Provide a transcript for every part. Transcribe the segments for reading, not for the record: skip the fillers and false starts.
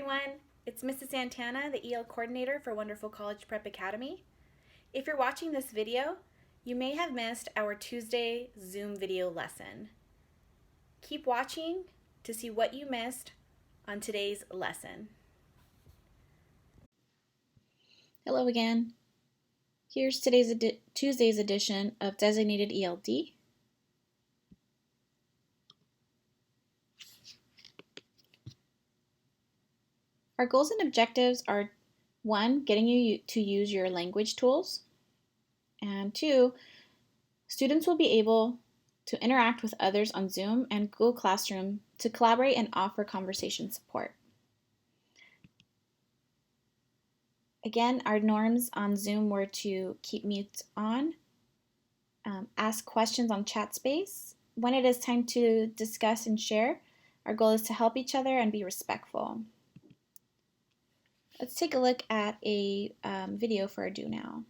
everyone. It's Mrs. Santana, the EL coordinator for Wonderful College Prep Academy. If you're watching this video, you may have missed our Tuesday Zoom video lesson. Keep watching to see what you missed on today's lesson. Hello again. Here's Tuesday's edition of Designated ELD. Our goals and objectives are 1, getting you to use your language tools, and 2, students will be able to interact with others on Zoom and Google Classroom to collaborate and offer conversation support. Again, our norms on Zoom were to keep mute on, ask questions on chat space. When it is time to discuss and share, our goal is to help each other and be respectful. Let's take a look at a video for our Do Now.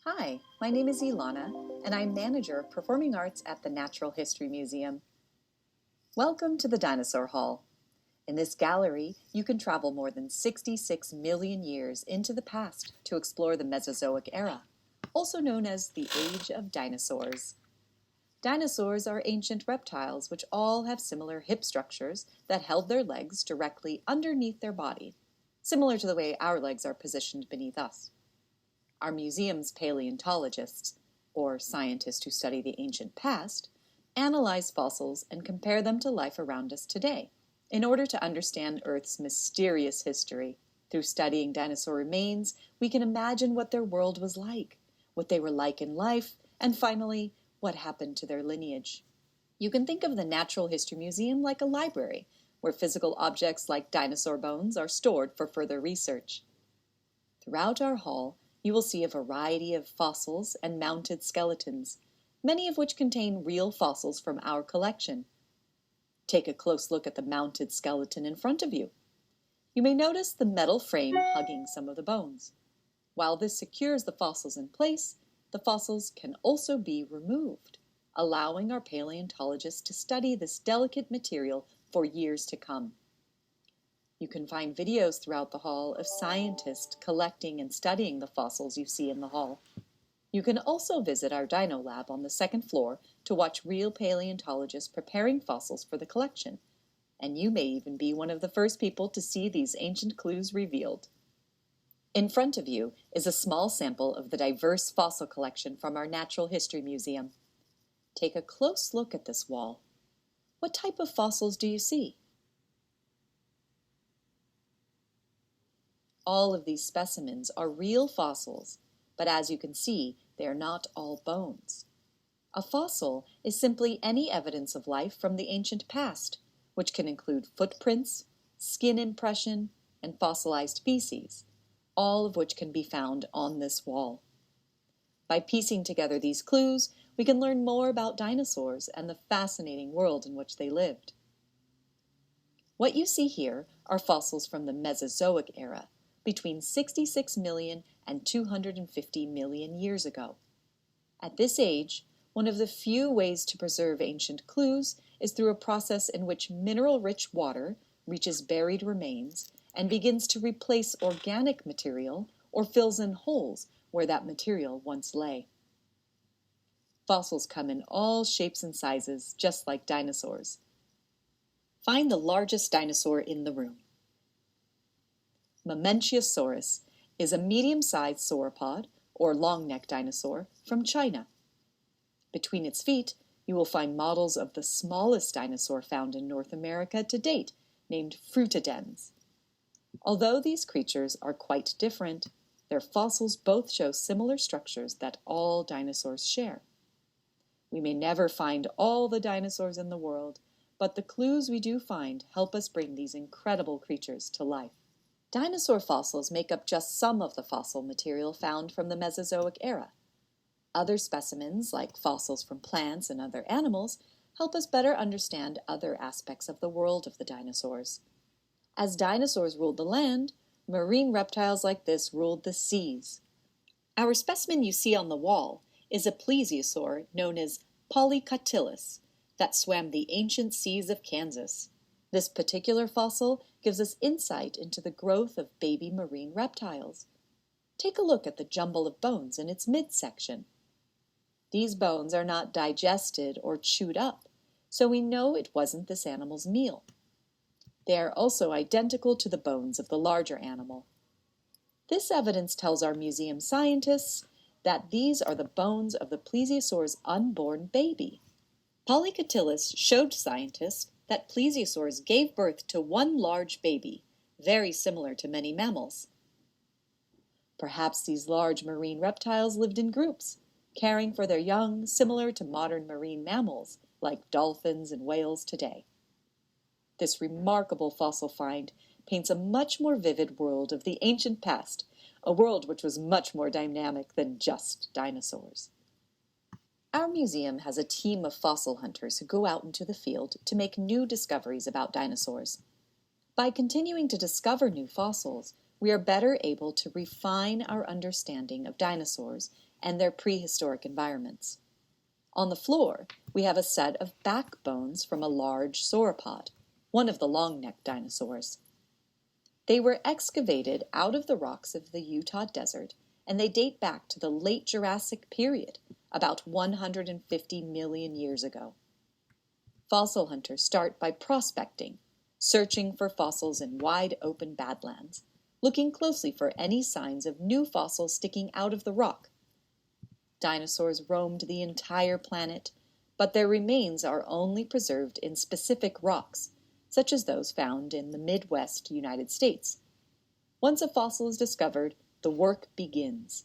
Hi, my name is Ilana, and I'm Manager of Performing Arts at the Natural History Museum. Welcome to the Dinosaur Hall. In this gallery, you can travel more than 66 million years into the past to explore the Mesozoic era, also known as the Age of Dinosaurs. Dinosaurs are ancient reptiles which all have similar hip structures that held their legs directly underneath their body, similar to the way our legs are positioned beneath us. Our museum's paleontologists, or scientists who study the ancient past, analyze fossils and compare them to life around us today in order to understand Earth's mysterious history. Through studying dinosaur remains, we can imagine what their world was like, what they were like in life, and finally, what happened to their lineage. You can think of the Natural History Museum like a library, where physical objects like dinosaur bones are stored for further research. Throughout our hall, you will see a variety of fossils and mounted skeletons, many of which contain real fossils from our collection. Take a close look at the mounted skeleton in front of you. You may notice the metal frame hugging some of the bones. While this secures the fossils in place, the fossils can also be removed, allowing our paleontologists to study this delicate material for years to come. You can find videos throughout the hall of scientists collecting and studying the fossils you see in the hall. You can also visit our Dino Lab on the second floor to watch real paleontologists preparing fossils for the collection, and you may even be one of the first people to see these ancient clues revealed. In front of you is a small sample of the diverse fossil collection from our Natural History Museum. Take a close look at this wall. What type of fossils do you see? All of these specimens are real fossils, but as you can see, they are not all bones. A fossil is simply any evidence of life from the ancient past, which can include footprints, skin impression, and fossilized feces, all of which can be found on this wall. By piecing together these clues, we can learn more about dinosaurs and the fascinating world in which they lived. What you see here are fossils from the Mesozoic era, between 66 million and 250 million years ago. At this age, one of the few ways to preserve ancient clues is through a process in which mineral-rich water reaches buried remains and begins to replace organic material or fills in holes where that material once lay. Fossils come in all shapes and sizes, just like dinosaurs. Find the largest dinosaur in the room. Mamenchiasaurus is a medium-sized sauropod, or long-necked dinosaur, from China. Between its feet, you will find models of the smallest dinosaur found in North America to date, named frutidens. Although these creatures are quite different, their fossils both show similar structures that all dinosaurs share. We may never find all the dinosaurs in the world, but the clues we do find help us bring these incredible creatures to life. Dinosaur fossils make up just some of the fossil material found from the Mesozoic era. Other specimens, like fossils from plants and other animals, help us better understand other aspects of the world of the dinosaurs. As dinosaurs ruled the land, marine reptiles like this ruled the seas. Our specimen you see on the wall is a plesiosaur known as Polycotylus that swam the ancient seas of Kansas. This particular fossil gives us insight into the growth of baby marine reptiles. Take a look at the jumble of bones in its midsection. These bones are not digested or chewed up, so we know it wasn't this animal's meal. They are also identical to the bones of the larger animal. This evidence tells our museum scientists that these are the bones of the plesiosaur's unborn baby. Polycotylus showed scientists that plesiosaurs gave birth to one large baby, very similar to many mammals. Perhaps these large marine reptiles lived in groups, caring for their young, similar to modern marine mammals like dolphins and whales today. This remarkable fossil find paints a much more vivid world of the ancient past, a world which was much more dynamic than just dinosaurs. Our museum has a team of fossil hunters who go out into the field to make new discoveries about dinosaurs. By continuing to discover new fossils, we are better able to refine our understanding of dinosaurs and their prehistoric environments. On the floor, we have a set of backbones from a large sauropod, one of the long-necked dinosaurs. They were excavated out of the rocks of the Utah desert, and they date back to the late Jurassic period, about 150 million years ago. Fossil hunters start by prospecting, searching for fossils in wide-open badlands, looking closely for any signs of new fossils sticking out of the rock. Dinosaurs roamed the entire planet, but their remains are only preserved in specific rocks, such as those found in the Midwest United States. Once a fossil is discovered, the work begins.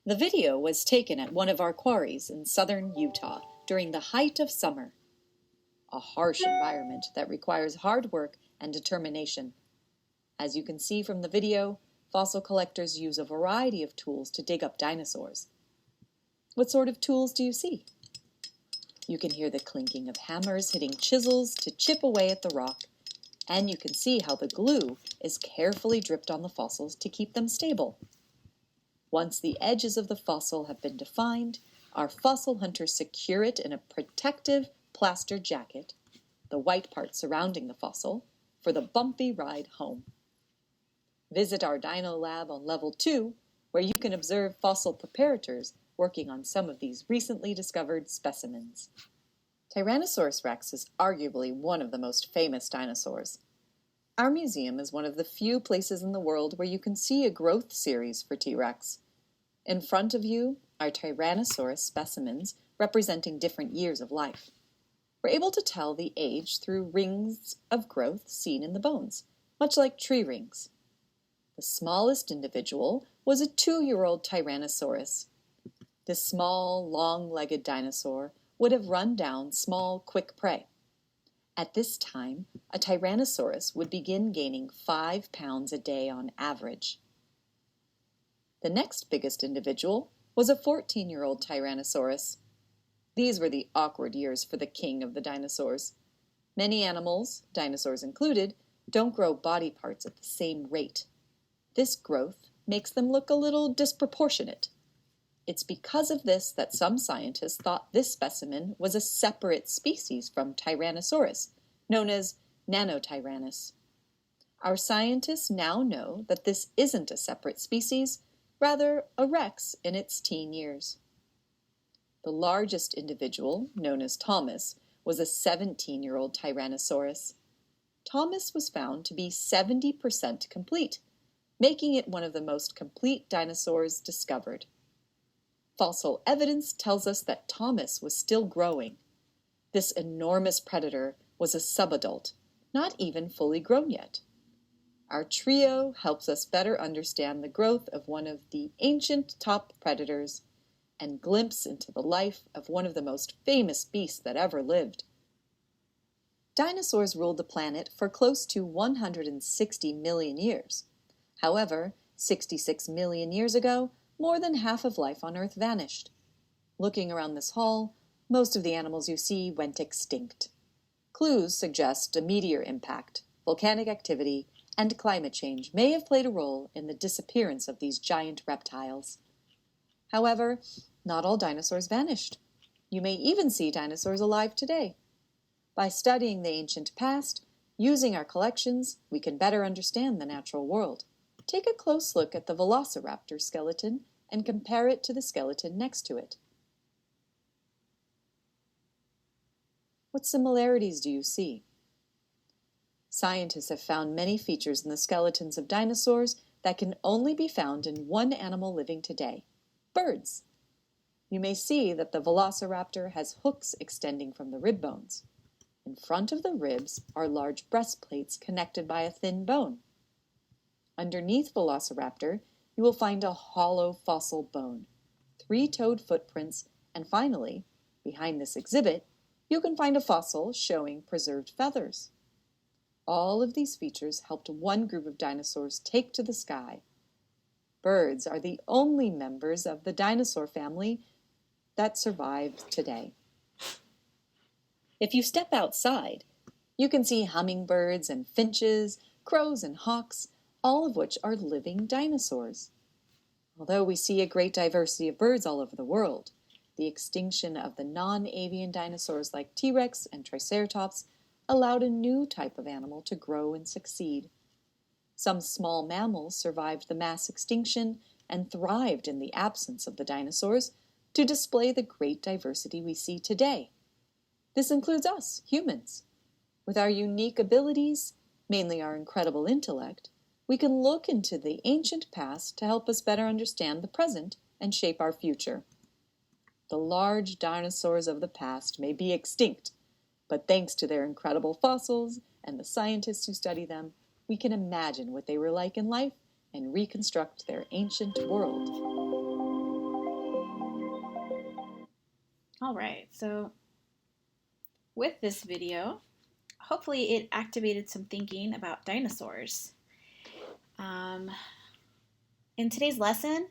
The video was taken at one of our quarries in southern Utah during the height of summer. A harsh environment that requires hard work and determination. As you can see from the video, fossil collectors use a variety of tools to dig up dinosaurs. What sort of tools do you see? You can hear the clinking of hammers hitting chisels to chip away at the rock, and you can see how the glue is carefully dripped on the fossils to keep them stable. Once the edges of the fossil have been defined, our fossil hunters secure it in a protective plaster jacket, the white part surrounding the fossil, for the bumpy ride home. Visit our Dino Lab on Level 2, where you can observe fossil preparators working on some of these recently discovered specimens. Tyrannosaurus rex is arguably one of the most famous dinosaurs. Our museum is one of the few places in the world where you can see a growth series for T-Rex. In front of you are Tyrannosaurus specimens representing different years of life. We're able to tell the age through rings of growth seen in the bones, much like tree rings. The smallest individual was a 2-year-old Tyrannosaurus. This small, long-legged dinosaur would have run down small, quick prey. At this time, a Tyrannosaurus would begin gaining 5 pounds a day on average. The next biggest individual was a 14-year-old Tyrannosaurus. These were the awkward years for the king of the dinosaurs. Many animals, dinosaurs included, don't grow body parts at the same rate. This growth makes them look a little disproportionate. It's because of this that some scientists thought this specimen was a separate species from Tyrannosaurus, known as Nanotyrannus. Our scientists now know that this isn't a separate species, rather a rex in its teen years. The largest individual, known as Thomas, was a 17-year-old Tyrannosaurus. Thomas was found to be 70% complete, making it one of the most complete dinosaurs discovered. Fossil evidence tells us that Thomas was still growing. This enormous predator was a subadult, not even fully grown yet. Our trio helps us better understand the growth of one of the ancient top predators and glimpse into the life of one of the most famous beasts that ever lived. Dinosaurs ruled the planet for close to 160 million years. However, 66 million years ago, more than half of life on Earth vanished. Looking around this hall, most of the animals you see went extinct. Clues suggest a meteor impact, volcanic activity, and climate change may have played a role in the disappearance of these giant reptiles. However, not all dinosaurs vanished. You may even see dinosaurs alive today. By studying the ancient past, using our collections, we can better understand the natural world. Take a close look at the velociraptor skeleton and compare it to the skeleton next to it. What similarities do you see? Scientists have found many features in the skeletons of dinosaurs that can only be found in one animal living today: birds. You may see that the velociraptor has hooks extending from the rib bones. In front of the ribs are large breastplates connected by a thin bone. Underneath Velociraptor, you will find a hollow fossil bone, three-toed footprints, and finally, behind this exhibit, you can find a fossil showing preserved feathers. All of these features helped one group of dinosaurs take to the sky. Birds are the only members of the dinosaur family that survive today. If you step outside, you can see hummingbirds and finches, crows and hawks, all of which are living dinosaurs. Although we see a great diversity of birds all over the world, the extinction of the non-avian dinosaurs like T-Rex and Triceratops allowed a new type of animal to grow and succeed. Some small mammals survived the mass extinction and thrived in the absence of the dinosaurs to display the great diversity we see today. This includes us, humans. With our unique abilities, mainly our incredible intellect, we can look into the ancient past to help us better understand the present and shape our future. The large dinosaurs of the past may be extinct, but thanks to their incredible fossils and the scientists who study them, we can imagine what they were like in life and reconstruct their ancient world. All right, so with this video, hopefully it activated some thinking about dinosaurs. In today's lesson,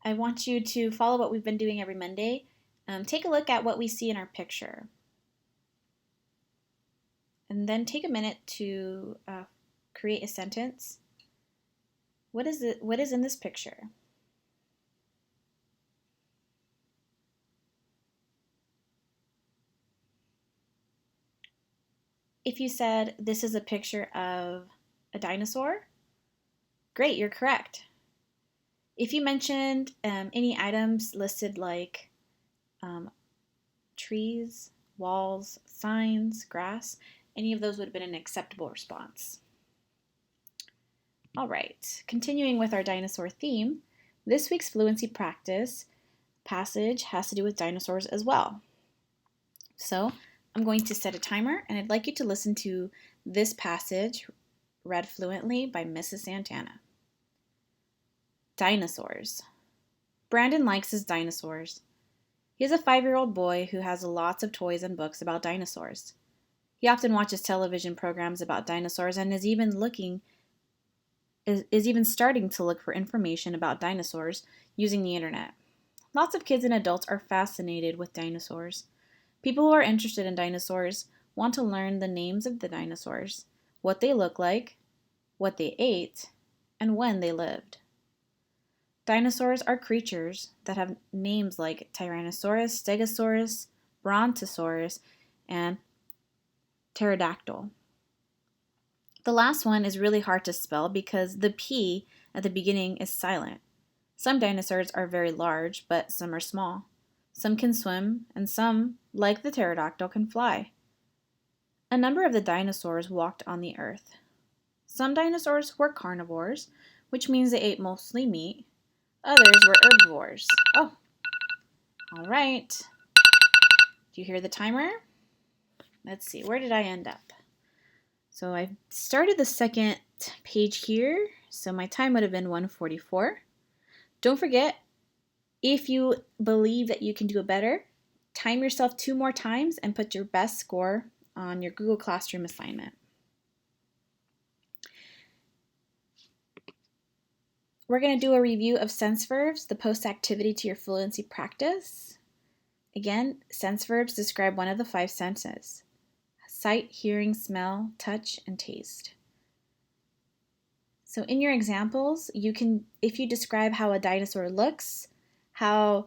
I want you to follow what we've been doing every Monday. Take a look at what we see in our picture. And then take a minute to create a sentence. What is in this picture? If you said this is a picture of a dinosaur, great, you're correct. If you mentioned any items listed like trees, walls, signs, grass, any of those would have been an acceptable response. All right, continuing with our dinosaur theme, this week's Fluency Practice passage has to do with dinosaurs as well. So I'm going to set a timer, and I'd like you to listen to this passage read fluently by Mrs. Santana. Dinosaurs. Brandon likes his dinosaurs. He is a 5-year-old boy who has lots of toys and books about dinosaurs. He often watches television programs about dinosaurs and is even starting to look for information about dinosaurs using the internet. Lots of kids and adults are fascinated with dinosaurs. People who are interested in dinosaurs want to learn the names of the dinosaurs, what they look like, what they ate, and when they lived. Dinosaurs are creatures that have names like Tyrannosaurus, Stegosaurus, Brontosaurus, and Pterodactyl. The last one is really hard to spell because the P at the beginning is silent. Some dinosaurs are very large, but some are small. Some can swim, and some, like the pterodactyl, can fly. A number of the dinosaurs walked on the earth. Some dinosaurs were carnivores, which means they ate mostly meat. Others were herbivores. Oh, all right. Do you hear the timer? Let's see, where did I end up? So I started the second page here, so my time would have been 1:44. Don't forget, if you believe that you can do it better, time yourself 2 more times and put your best score on your Google Classroom assignment. We're going to do a review of sense verbs, the post-activity to your fluency practice. Again, sense verbs describe one of the 5 senses: sight, hearing, smell, touch, and taste. So in your examples, if you describe how a dinosaur looks, how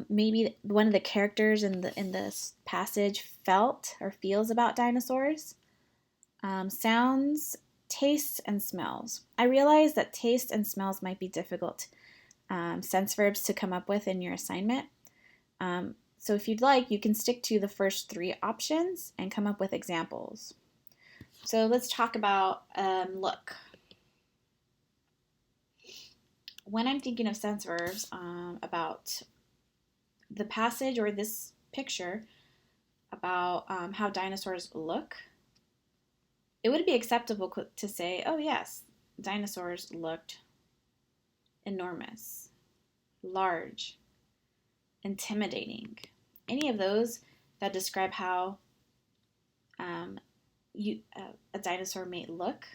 maybe one of the characters in this passage felt or feels about dinosaurs. Sounds, tastes, and smells. I realize that taste and smells might be difficult sense verbs to come up with in your assignment. So if you'd like, you can stick to the first 3 options and come up with examples. So let's talk about look. When I'm thinking of sense verbs about the passage or this picture about how dinosaurs look, it would be acceptable to say, oh yes, dinosaurs looked enormous, large, intimidating. Any of those that describe how a dinosaur may look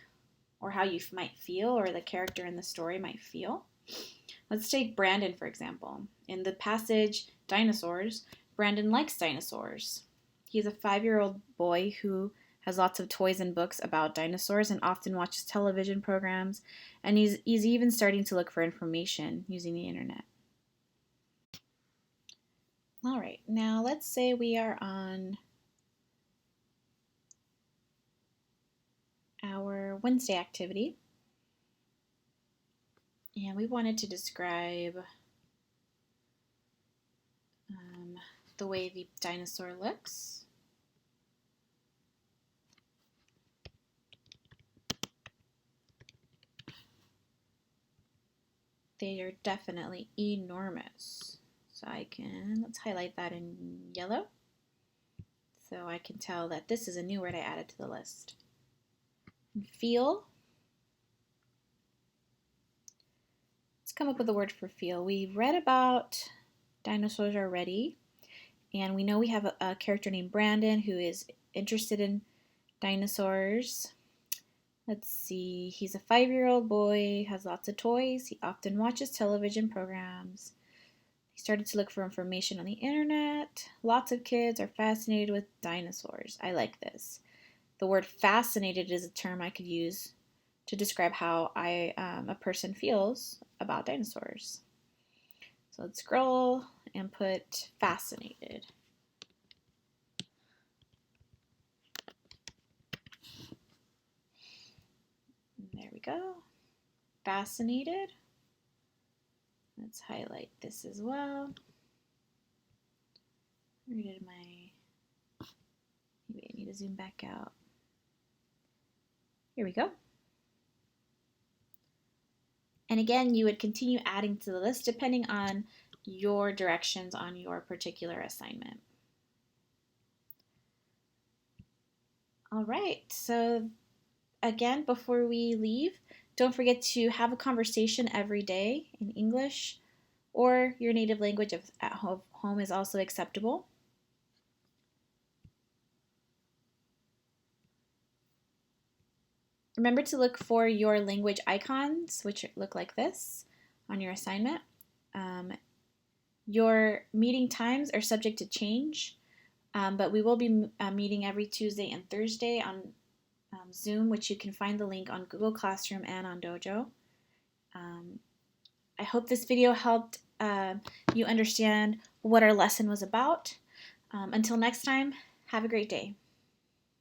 or how you might feel or the character in the story might feel. Let's take Brandon, for example. In the passage, Dinosaurs, Brandon likes dinosaurs. He's a 5-year-old boy who has lots of toys and books about dinosaurs and often watches television programs, and he's even starting to look for information using the internet. All right, now let's say we are on our Wednesday activity, and we wanted to describe the way the dinosaur looks. They are definitely enormous. So let's highlight that in yellow. So I can tell that this is a new word I added to the list. Feel. Let's come up with a word for feel. We've read about dinosaurs already, and we know we have a character named Brandon who is interested in dinosaurs. Let's see, he's a 5-year-old boy, has lots of toys, he often watches television programs. He started to look for information on the internet. Lots of kids are fascinated with dinosaurs. I like this. The word fascinated is a term I could use to describe how a person feels about dinosaurs. So let's scroll and put fascinated. There we go. Fascinated. Let's highlight this as well. Where did maybe I need to zoom back out. Here we go. And again, you would continue adding to the list depending on your directions on your particular assignment. All right, so again, before we leave, don't forget to have a conversation every day in English or your native language at home is also acceptable. Remember to look for your language icons, which look like this on your assignment. Your meeting times are subject to change, but we will be meeting every Tuesday and Thursday on Zoom, which you can find the link on Google Classroom and on Dojo. I hope this video helped you understand what our lesson was about. Until next time, have a great day.